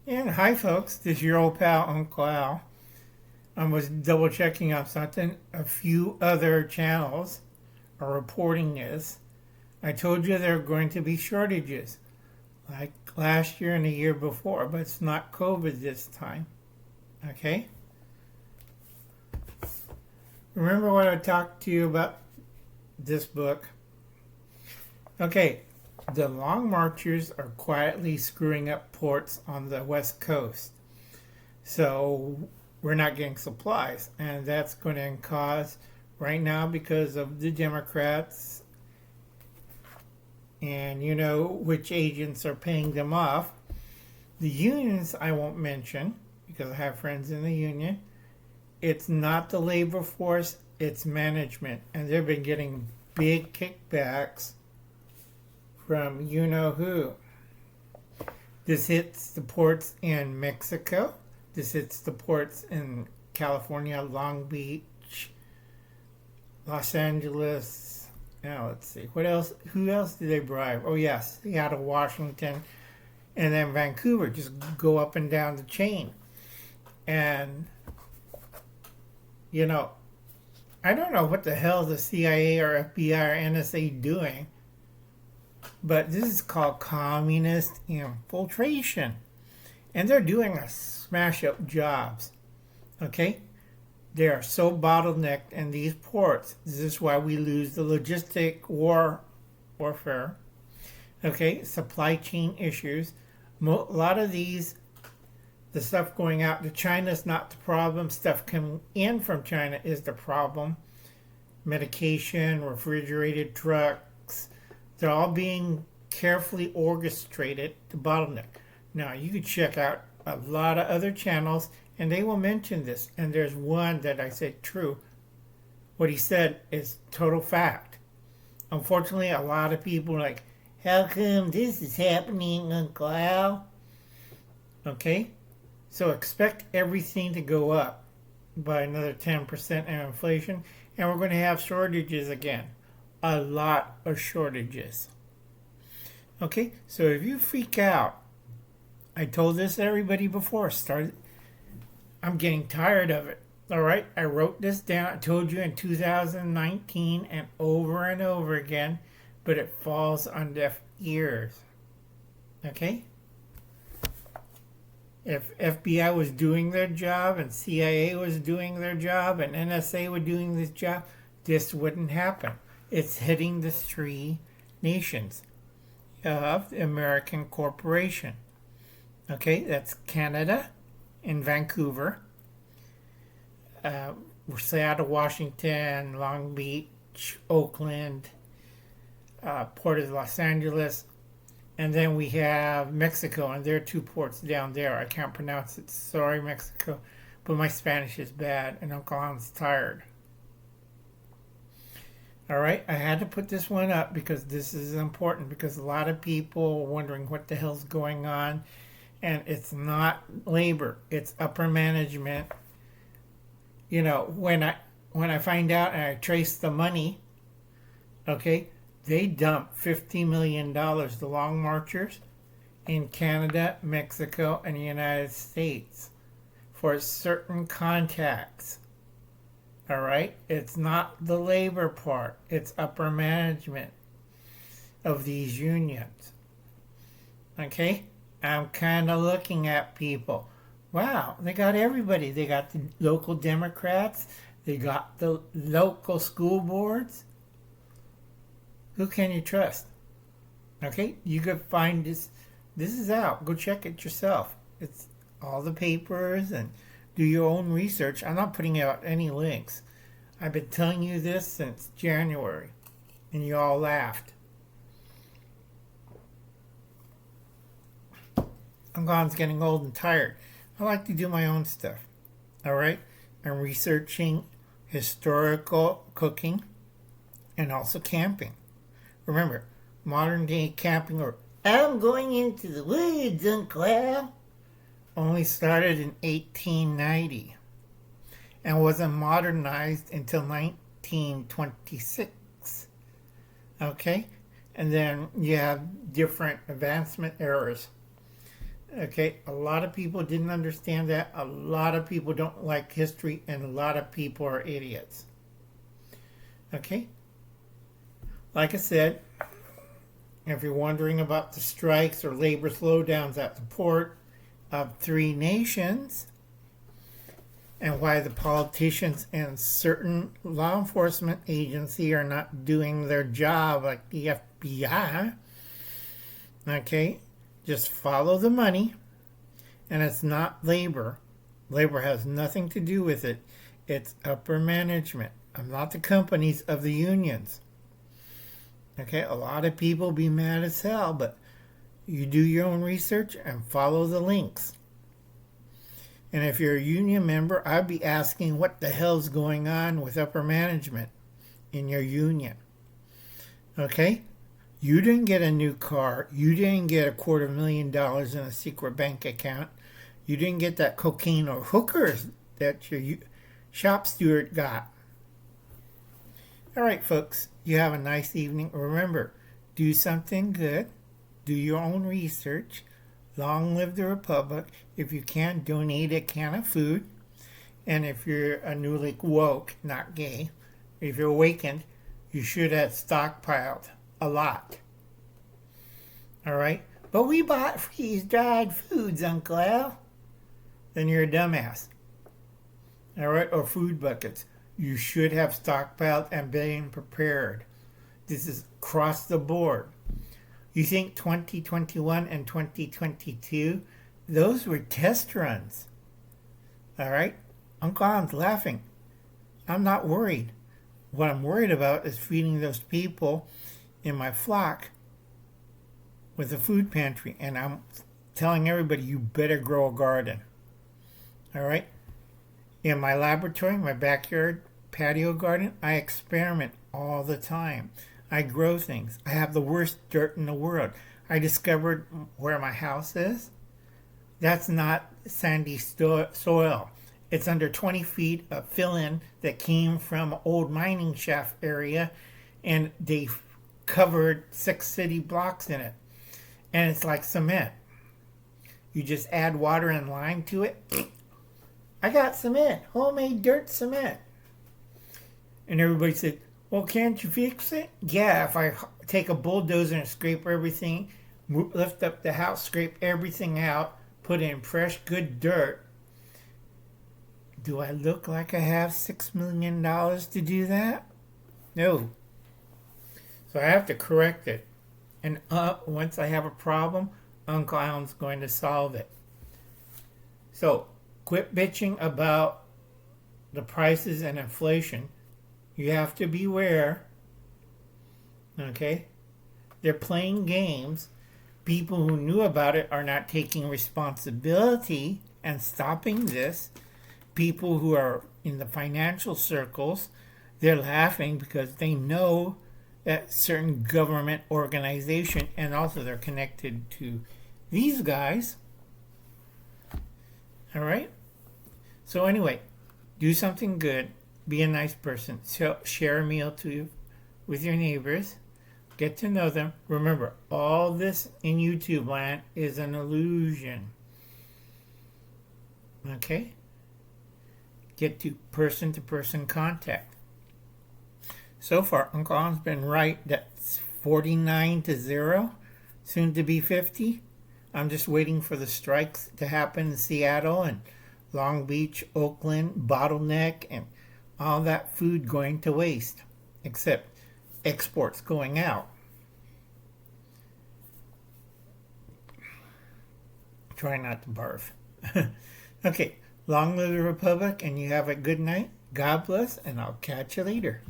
And hi, folks. This is your old pal, Uncle Al. I was double checking on something. A few other channels are reporting this. I told you there are going to be shortages, like last year and the year before, but it's not COVID this time. Okay? Remember what I talked to you about this book? Okay, the Long Marchers are quietly screwing up ports on the West Coast. So we're not getting supplies. And that's going to cause, right now, because of the Democrats and you know which agents are paying them off. The unions I won't mention because I have friends in the union. It's not the labor force, it's management. And they've been getting big kickbacks from you know who. This hits the ports in Mexico. This hits the ports in California, Long Beach, Los Angeles. Now let's see. What else? Who else did they bribe? Oh yes, out of Washington, and then Vancouver. Just go up and down the chain. And you know, I don't know what the hell the CIA or FBI or NSA doing, but this is called communist infiltration. And they're doing a smash up jobs. Okay? They are so bottlenecked in these ports. This is why we lose the logistic warfare. Okay? Supply chain issues. A lot of these, the stuff going out to China is not the problem. Stuff coming in from China is the problem. Medication, refrigerated trucks, they're all being carefully orchestrated to bottleneck. Now, you could check out a lot of other channels, and they will mention this. And there's one that I said true. What he said is total fact. Unfortunately, a lot of people are like, how come this is happening, Uncle Al? Okay? So expect everything to go up by another 10% in inflation, and we're going to have shortages again. A lot of shortages. Okay? So if you freak out, I told this to everybody before. I'm getting tired of it. All right? I wrote this down. I told you in 2019 and over again, but it falls on deaf ears. Okay? If FBI was doing their job and CIA was doing their job and NSA were doing this job, this wouldn't happen. It's hitting the three nations of the American corporation. Okay, that's Canada in Vancouver, Seattle, Washington, Long Beach, Oakland, Port of Los Angeles, and then we have Mexico, and there are two ports down there. I can't pronounce it. Sorry, Mexico, but my Spanish is bad, and Uncle Al's tired. All right, I had to put this one up because this is important, because a lot of people are wondering what the hell's going on. And it's not labor, it's upper management. You know, when I find out and I trace the money, okay, they dump $50 million, the Long Marchers, in Canada, Mexico, and the United States for certain contacts. All right? It's not the labor part, it's upper management of these unions. Okay? I'm kind of looking at people. Wow, they got everybody. They got the local Democrats. They got the local school boards. Who can you trust? Okay, you could find this. This is out. Go check it yourself. It's all the papers and do your own research. I'm not putting out any links. I've been telling you this since January, and you all laughed. God's getting old and tired. I like to do my own stuff. All right? I'm researching historical cooking and also camping. Remember, modern day camping, or I'm going into the woods, Uncle Al, only started in 1890 and wasn't modernized until 1926. Okay? And then you have different advancement eras. Okay, a lot of people didn't understand that. A lot of people don't like history, and a lot of people are idiots. Okay? Like I said, if you're wondering about the strikes or labor slowdowns at the port of three nations, and why the politicians and certain law enforcement agency are not doing their job like the FBI, okay, just follow the money, and it's not labor. Labor has nothing to do with it. It's upper management. I'm not the companies of the unions. Okay, a lot of people be mad as hell, but you do your own research and follow the links. And if you're a union member, I'd be asking what the hell's going on with upper management in your union. Okay? You didn't get a new car. You didn't get $250,000 in a secret bank account. You didn't get that cocaine or hookers that your shop steward got. All right, folks. You have a nice evening. Remember, do something good. Do your own research. Long live the Republic. If you can, donate a can of food. And if you're a newly woke, not gay, if you're awakened, you should have stockpiled a lot. All right? But we bought freeze-dried foods, Uncle Al. Then you're a dumbass. All right? Or food buckets. You should have stockpiled and been prepared. This is across the board. You think 2021 and 2022, those were test runs. All right? Uncle Al's laughing. I'm not worried. What I'm worried about is feeding those people in my flock with a food pantry. And I'm telling everybody, you better grow a garden. All right? In my laboratory, my backyard patio garden, I experiment all the time. I grow things. I have the worst dirt in the world. I discovered where my house is. That's not sandy soil. It's under 20 feet of fill-in that came from old mining shaft area, and they covered 6 city blocks in it. And it's like cement. You just add water and lime to it. I got cement, homemade dirt cement. And everybody said, well, can't you fix it? Yeah, if I take a bulldozer and scrape everything, lift up the house, scrape everything out, put in fresh, good dirt. Do I look like I have $6 million to do that? No. So I have to correct it. And once I have a problem, Uncle Alan's going to solve it. So quit bitching about the prices and inflation. You have to beware. Okay? They're playing games. People who knew about it are not taking responsibility and stopping this. People who are in the financial circles, they're laughing because they know that certain government organization, and also they're connected to these guys. All right? So anyway, do something good. Be a nice person. Share a meal with your neighbors. Get to know them. Remember, all this in YouTube land is an illusion. Okay? Get to person contact. So far, Uncle Alan's been right. That's 49-0, soon to be 50. I'm just waiting for the strikes to happen in Seattle and Long Beach, Oakland, Bottleneck, and all that food going to waste, except exports going out. Try not to barf. Okay, long live the Republic, and you have a good night. God bless, and I'll catch you later.